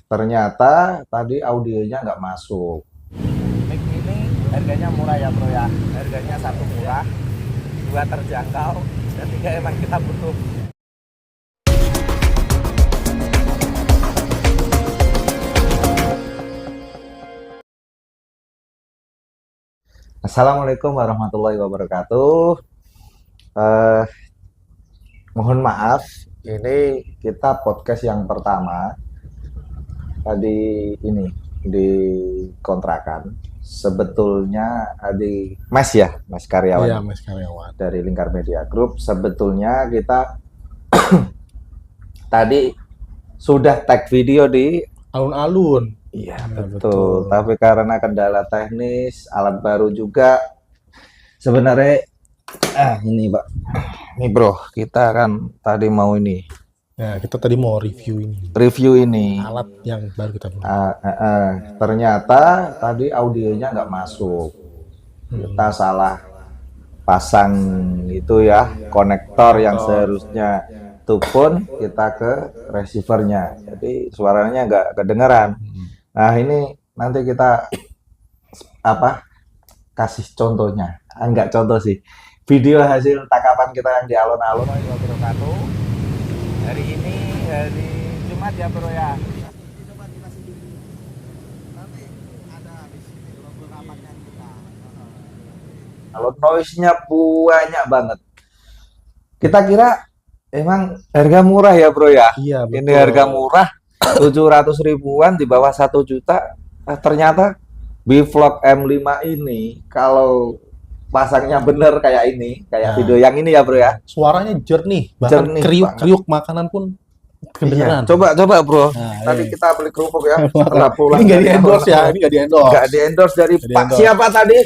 ternyata tadi audionya nggak masuk. Mic ini harganya murah ya bro ya. Harganya satu murah, dua terjangkau, dan tiga emang kita butuh. Assalamualaikum warahmatullahi wabarakatuh. Eh, Mohon maaf, ini kita podcast yang pertama tadi ini di kontrakan. Sebetulnya di Mas ya, Mas karyawan Iya, Mas karyawan. dari Lingkar Media Group. Sebetulnya kita tadi sudah tag video di Alun-alun. iya Ya, betul. Tapi karena kendala teknis, alat baru juga sebenarnya ini Pak. Nih bro, kita kan tadi mau ini Nah, kita tadi mau review ini. review ini. Alat yang baru kita beli. Ternyata tadi audionya nggak masuk. Kita salah pasang itu ya, konektor yang seharusnya itu pun kita ke receivernya. Jadi suaranya nggak kedengeran. Nah ini nanti kita kasih contohnya. Enggak contoh sih. Video hasil tangkapan kita yang di alun-alun. Warahmatullahi wabarakatuh. Hari ini hari Jumat ya bro ya. Coba dikasih nanti ada di sini logo rapatnya kita. Kalau noise-nya banyak banget. Kita kira emang harga murah ya bro ya. Iya, betul. Ini harga murah 700 ribuan di bawah 1 juta. Ternyata Bvlog M5 ini kalau pasangnya bener kayak ini, kayak Nah. video yang ini ya bro ya. Suaranya jernih, bahkan Jernih kriuk-kriuk makanan pun kedengeran. Iya, coba bro. Nah, Tadi ini. kita beli kerupuk ya. Setelah pulang. Ini nggak di dari endorse ya, alun-alun. ini nggak di endorse. Nggak di endorse dari Nggak di Pak endorse. siapa tadi?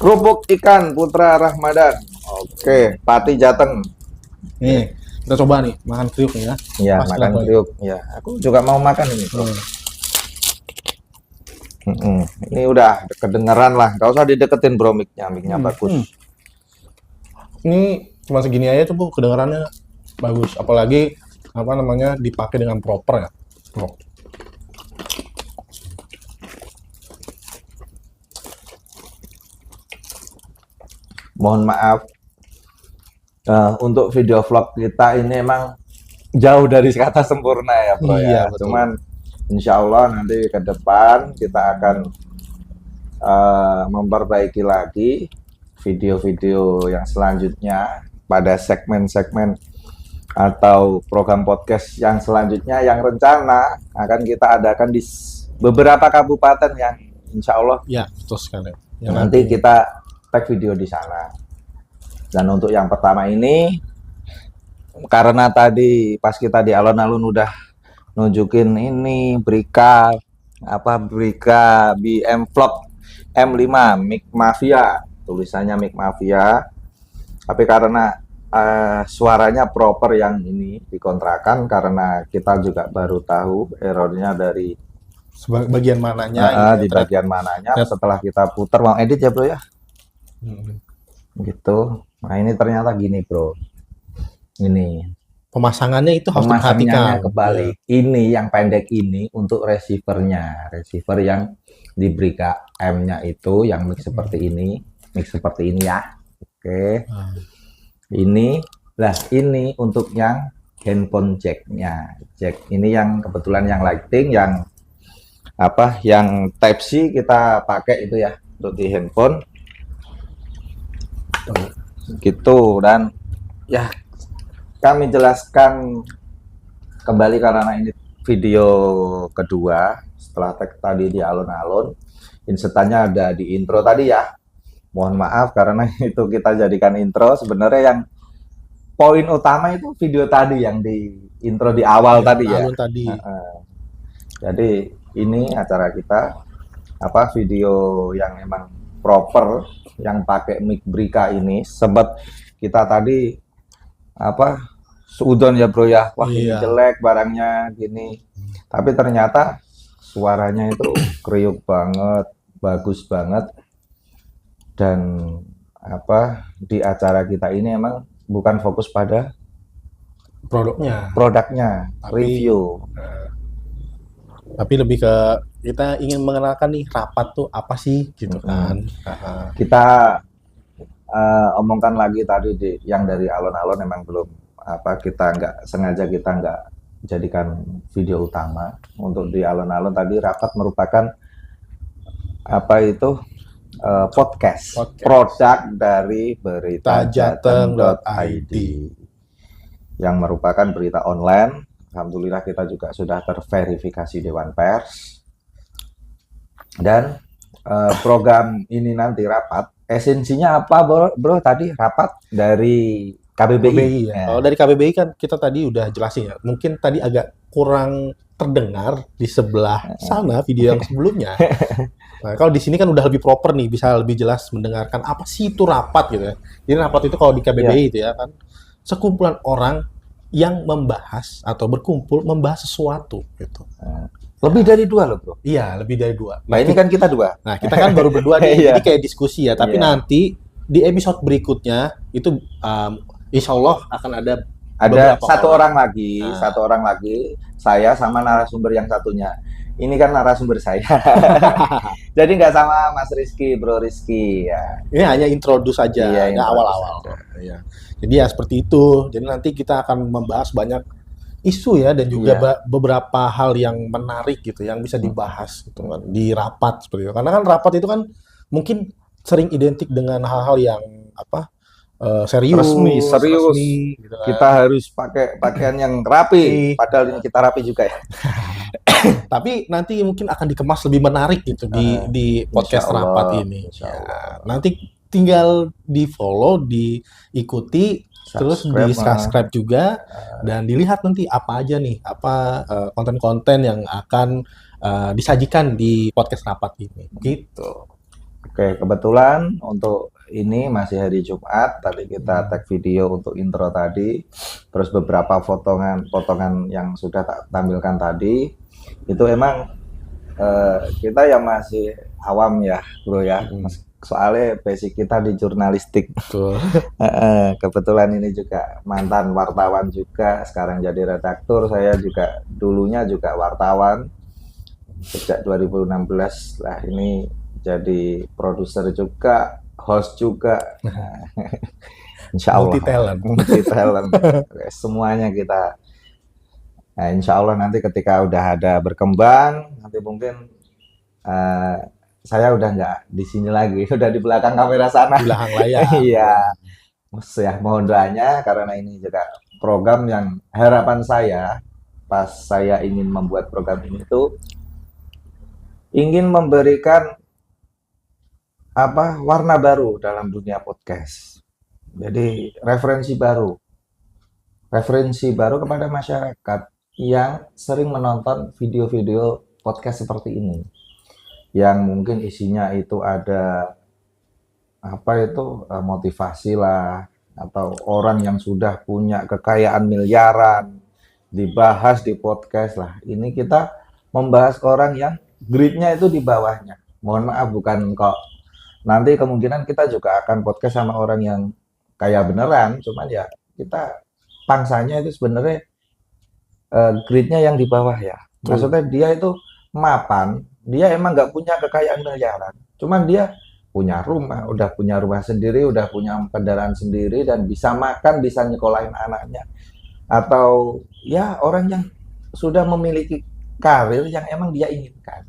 Kerupuk ikan Putra Rahmadan. Oke, Pati Jateng. Nih, kita coba nih makan kriuk nih ya. Iya, Pas makan banget. kriuk. Ya, aku juga mau makan ini. Bro. Ini udah kedengeran lah. Gak usah dideketin bro mic-nya bagus. Ini cuma segini aja tuh Bu, kedengarannya bagus. Apalagi apa namanya dipakai dengan proper ya. Oh. Mohon maaf. Untuk video vlog kita ini emang jauh dari kata sempurna ya bro Iya, ya. betul. Cuman insya Allah nanti ke depan kita akan memperbaiki lagi video-video yang selanjutnya pada segmen-segmen atau program podcast yang selanjutnya yang rencana akan kita adakan di beberapa kabupaten yang insya Allah Ya, betul sekali. Ya, nanti kita tag video di sana. Dan untuk yang pertama ini, karena tadi pas kita di alun-alun udah nunjukin ini Brika BM Vlog M5 Mic Mafia, tulisannya Mic Mafia. Tapi karena suaranya proper yang ini dikontrakan karena kita juga baru tahu errornya dari bagian mananya di bagian mananya. Ya. Setelah kita putar mau edit ya bro ya. Gitu. Nah ini ternyata gini bro. Ini pemasangannya itu harus pemasangannya diperhatikan. kebalik. Ini yang pendek ini untuk receivernya. Receiver yang di Brika M-nya itu yang mic seperti ini. Mic seperti ini ya. Oke. Ini lah ini untuk yang handphone jack-nya. Jack ini yang kebetulan yang lighting yang yang Type C kita pakai itu ya untuk di handphone. Gitu dan ya kami jelaskan kembali karena ini video kedua setelah tag tadi di alun-alun. Insertannya ada di intro tadi ya. Mohon maaf karena itu kita jadikan intro. Sebenarnya yang poin utama itu video tadi yang di intro di awal tadi ya. Tadi. Jadi ini acara kita video yang emang proper yang pakai mic Brika ini. Sempat kita tadi seudon ya bro ya, wah ini jelek barangnya gini, tapi ternyata suaranya itu kriuk banget, bagus banget. Dan di acara kita ini emang bukan fokus pada produknya, produknya, tapi, review. Tapi lebih ke kita ingin mengenalkan nih rapat tuh apa sih gitu kan. Kita omongkan lagi tadi yang dari alon-alon memang belum kita nggak jadikan video utama. Untuk di alon-alon tadi rapat merupakan podcast produk dari berita.jateng.id yang merupakan berita online. Alhamdulillah kita juga sudah terverifikasi Dewan Pers. Dan program ini nanti rapat, esensinya apa bro? Tadi rapat dari KBBI. Ya. Kalau dari KBBI kan kita tadi udah jelasin ya. Mungkin tadi agak kurang terdengar di sebelah sana video yang sebelumnya. Nah, kalau di sini kan udah lebih proper nih, bisa lebih jelas mendengarkan apa sih itu rapat gitu ya. Jadi rapat itu kalau di KBBI itu ya kan sekumpulan orang yang membahas atau berkumpul membahas sesuatu gitu. Lebih dari 2 loh bro. Iya, lebih dari 2. Nah ini kan kita 2. Nah kita kan baru berdua nih, jadi kayak diskusi ya. Tapi nanti di episode berikutnya itu insya Allah akan ada satu orang lagi, saya sama narasumber yang satunya. Ini kan narasumber saya. Jadi nggak sama Mas Rizky, Bro Rizky ya. Ini hanya introduce saja, Iya, awal-awal. Ya. Jadi ya seperti itu. Jadi nanti kita akan membahas banyak isu ya dan juga beberapa hal yang menarik gitu yang bisa dibahas gitu kan di rapat seperti itu. Karena kan rapat itu kan mungkin sering identik dengan hal-hal yang serius, resmi gitu kan. Kita harus pakai pakaian yang rapi, padahal ini kita rapi juga ya. Tapi nanti mungkin akan dikemas lebih menarik gitu di podcast rapat ini. Ya, nanti tinggal di follow, diikuti, terus di subscribe juga, dan dilihat nanti apa aja nih, konten-konten yang akan disajikan di podcast rapat ini. Gitu. Oke, kebetulan untuk ini masih hari Jumat, tadi kita tag video untuk intro tadi, terus beberapa potongan yang sudah tak tampilkan tadi, itu emang kita yang masih awam ya bro ya, soalnya basic kita di jurnalistik. Betul. Kebetulan ini juga mantan wartawan juga, sekarang jadi redaktur. Saya juga dulunya juga wartawan, sejak 2016 lah ini jadi produser juga, host juga. Insya Allah multi talent. Semuanya kita. Nah, insya Allah nanti ketika udah ada berkembang, nanti mungkin saya udah nggak di sini lagi, udah di belakang kamera sana. Di belakang layar. Iya. Ya, mohon doanya karena ini juga program yang harapan saya pas saya ingin membuat program ini tuh ingin memberikan warna baru dalam dunia podcast. Jadi referensi baru kepada masyarakat yang sering menonton video-video podcast seperti ini, yang mungkin isinya itu ada motivasi lah, atau orang yang sudah punya kekayaan miliaran dibahas di podcast lah. Ini kita membahas orang yang grade-nya itu di bawahnya. Mohon maaf, bukan kok nanti kemungkinan kita juga akan podcast sama orang yang kaya beneran, cuman ya kita pangsanya itu sebenarnya grade-nya yang di bawah ya. Maksudnya dia itu mapan, dia emang nggak punya kekayaan miliaran, cuman dia punya rumah, udah punya rumah sendiri, udah punya kendaraan sendiri, dan bisa makan, bisa nyekolahin anaknya. Atau ya orang yang sudah memiliki karir yang emang dia inginkan.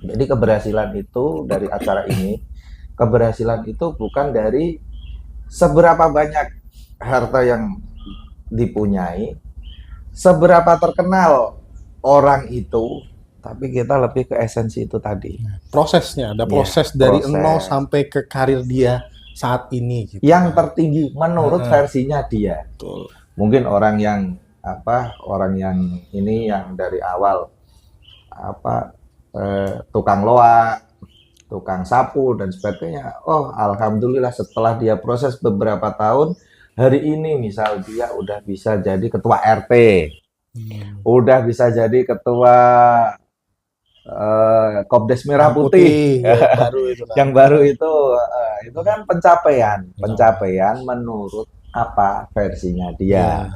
Jadi keberhasilan itu dari acara ini, keberhasilan itu bukan dari seberapa banyak harta yang dipunyai, seberapa terkenal orang itu, tapi kita lebih ke esensi itu tadi. Prosesnya, ada proses dari nol sampai ke karir dia saat ini. Gitu. Yang tertinggi menurut versinya dia. Betul. Mungkin orang yang ini yang dari awal tukang loak, tukang sapu dan sebagainya. Oh, alhamdulillah setelah dia proses beberapa tahun, hari ini misal dia udah bisa jadi ketua RT, udah bisa jadi ketua Kopdes Merah Putih, baru itu kan. Yang baru itu kan pencapaian menurut versinya dia.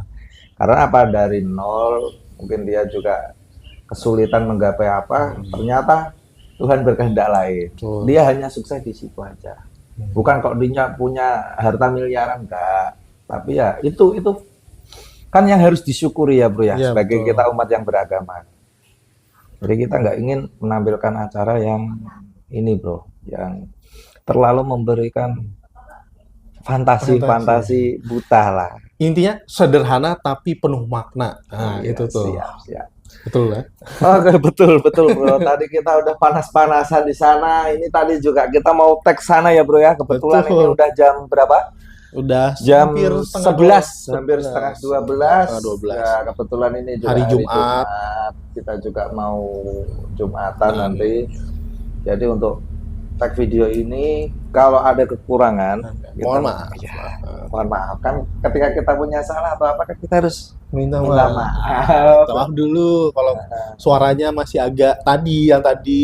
Karena dari nol, mungkin dia juga kesulitan menggapai apa, ternyata Tuhan berkehendak lain. Betul. Dia hanya sukses di situ aja. Bukan kok dia punya harta miliaran, enggak. Tapi ya itu kan yang harus disyukuri ya bro ya, Iya, sebagai betul. kita umat yang beragama. Jadi kita nggak ingin menampilkan acara yang ini bro, yang terlalu memberikan fantasi buta lah. Intinya sederhana tapi penuh makna. Nah, Iya, itu tuh. siap. Betul ya? Oke, betul bro. Tadi kita udah panas-panasan di sana. Ini tadi juga kita mau tag sana ya bro ya. Kebetulan Betul. ini udah jam berapa? Udah Jam hampir 11, hampir setengah 12. Setengah 12. Ya, kebetulan ini juga Hari hari Jumat. Jumat. Kita juga mau Jumatan nanti. Jadi untuk tag video ini kalau ada kekurangan, Mohon maaf. Ya, mohon maaf kan ketika kita punya salah atau apa kan kita harus Minta minta maaf. maaf. Minta maaf dulu kalau suaranya masih agak Yang tadi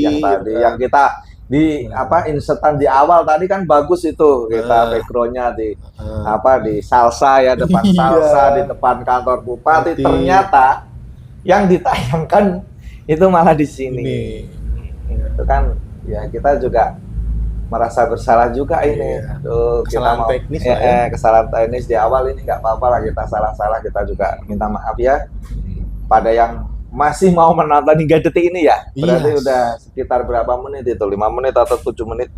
yang kita di insertan di awal tadi kan bagus itu kita backgroundnya di di salsa ya, depan Iya. salsa di depan kantor bupati. Berarti- Ternyata yang ditayangkan itu malah di sini. ini. Itu kan ya kita juga merasa bersalah juga ini. Iya. Aduh, Kesalahan teknis lah ya. kesalahan teknis di awal ini nggak apa-apa lah, kita salah-salah, kita juga minta maaf ya pada yang masih mau menonton hingga detik ini ya. Berarti Iya. udah sekitar berapa menit itu? 5 menit atau 7 menit.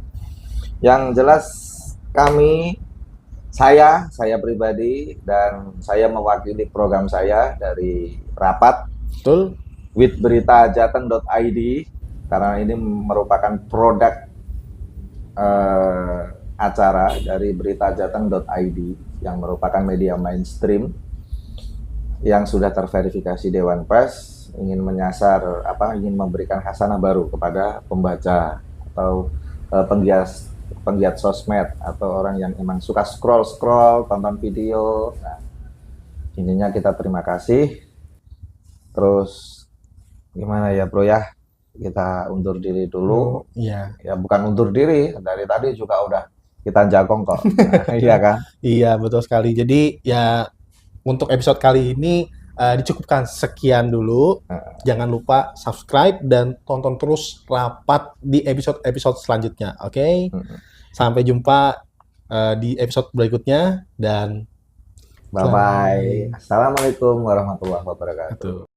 Yang jelas saya pribadi dan saya mewakili program saya dari rapat Betul? with beritajateng.id karena ini merupakan produk acara dari beritajateng.id yang merupakan media mainstream yang sudah terverifikasi Dewan Pers, ingin ingin memberikan khasanah baru kepada pembaca atau penggiat sosmed atau orang yang emang suka scroll tonton video. Nah, intinya kita terima kasih. Terus gimana ya bro ya, kita undur diri dulu. Iya. Ya bukan undur diri, dari tadi juga udah kita jagong kok. Iya kan? Iya, betul sekali. Jadi ya untuk episode kali ini dicukupkan sekian dulu. Jangan lupa subscribe dan tonton terus rapat di episode-episode selanjutnya. Oke? Sampai jumpa di episode berikutnya dan Bye bye. Assalamualaikum warahmatullahi wabarakatuh. Selamat.